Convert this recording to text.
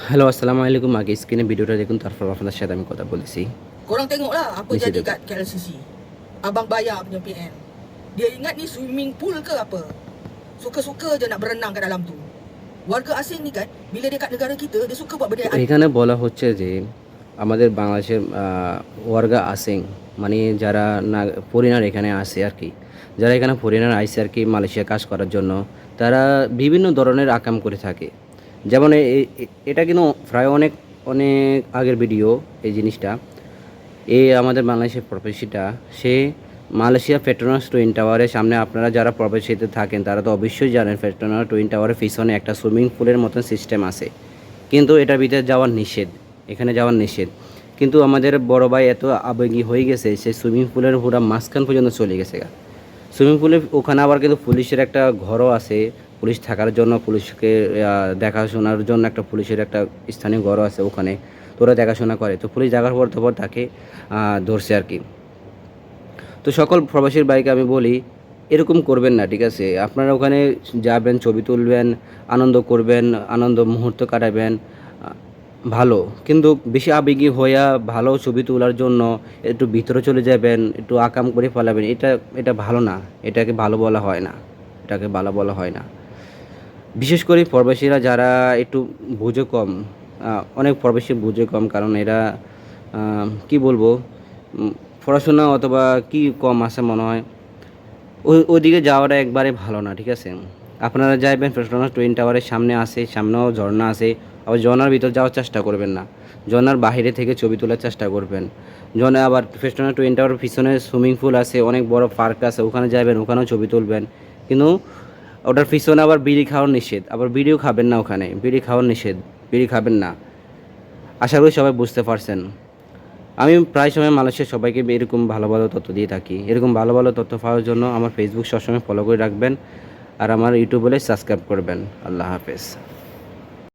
Hello, আসসালামু আলাইকুম। আগে স্ক্রিনে ভিডিওটা দেখুন, তারপর আপনাদের সাথে আমি কথা বলতেছি। Korang tengoklah apa নিচে jadi দেখুন। kat KLCC. Abang bayar punya PN. Dia ingat ni swimming pool ke apa? Suka-suka je nak berenang kat dalam tu. Warga asing ni kan, bila dia kat negara kita, dia suka buat benda তো yang aneh. এখানে বলা হচ্ছে যে আমাদের বাংলাদেশের ওয়ার্গা আসেং, মানে যারা না ফরেনার এখানে আসে আর কি, যারা এখানে ফরেনার আইসে আর কি মালয়েশিয়া কাজ করার জন্য, তারা বিভিন্ন ধরনের আকাম করে থাকে। যেমন এটা কিন্তু প্রায় অনেক অনেক আগের ভিডিও এই জিনিসটা। আমাদের বাংলাদেশের প্রবাসীটা, সে মালয়েশিয়া পেট্রোনাস টুইন টাওয়ারের সামনে, আপনারা যারা প্রবাসীতে থাকেন তারা তো অবশ্যই জানেন পেট্রোনাস টুইন টাওয়ারের পিছনে একটা সুইমিং পুলের মতন সিস্টেম আছে, কিন্তু এটার ভিতরে যাওয়ার নিষেধ, এখানে যাওয়ার নিষেধ। কিন্তু আমাদের বড় ভাই এত আবেগী হয়ে গেছে, সে সুইমিং পুলের পুরো মাঝখান পর্যন্ত চলে গেছে গা। সুইমিং পুলের ওখানে আবার কিন্তু পুলিশের একটা ঘরও আছে, পুলিশ থাকার জন্য, পুলিশকে দেখাশোনার জন্য একটা পুলিশের একটা স্থানীয় ঘরও আছে ওখানে। তো ওরা দেখাশোনা করে, তো পুলিশ দেখার পর তারপর তাকে ধরছে আর কি। তো সকল প্রবাসীর ভাইকে আমি বলি, এরকম করবেন না, ঠিক আছে? আপনারা ওখানে যাবেন, ছবি তুলবেন, আনন্দ করবেন, আনন্দ মুহূর্ত কাটাবেন, ভালো। কিন্তু বেশি আবেগী হইয়া ভালো ছবি তোলার জন্য একটু ভিতরে চলে যাবেন, একটু আকাম করে ফেলাবেন, এটা এটা ভালো না। এটাকে ভালো বলা হয় না, এটাকে ভালো বলা হয় না। বিশেষ করে প্রবাসীরা যারা একটু বুঝে কম, অনেক প্রবাসী বুঝে কম, কারণ এরা কি বলবো, পড়াশোনা অথবা কি কম আছে মনে হয়, ওইদিকে যাওয়াটা একবারে ভালো না, ঠিক আছে? আপনারা যাইবেন পেট্রোনাস টুইন টাওয়ারের সামনে আছে, সামনেও ঝর্ণা আছে, আবার ঝর্ণার ভিতর যাওয়ার চেষ্টা করবেন না, ঝর্ণার বাইরে থেকে ছবি তোলার চেষ্টা করবেন। ঝর্ণা আবার পেট্রোনাস টুইন টাওয়ারের পিছনে সুইমিং পুল আছে, অনেক বড় পার্ক আছে, ওখানে যাবেন, ওখানেও ছবি তুলবেন। কিন্তু ওটার পিছনে আবার বিড়ি খাওয়ার নিষেধ, আবার বিড়িও খাবেন না ওখানে, বিড়ি খাওয়ার নিষেধ, বিড়ি খাবেন না। আশা করি সবাই বুঝতে পারছেন। আমি প্রায় সময় মালয়েশিয়ার সবাইকে এরকম ভালো ভালো তথ্য দিয়ে থাকি। এরকম ভালো ভালো তথ্য পাওয়ার জন্য আমার ফেসবুক সবসময় ফলো করে রাখবেন, আর আমার ইউটিউব বলে সাবস্ক্রাইব করবেন। আল্লাহ হাফেজ।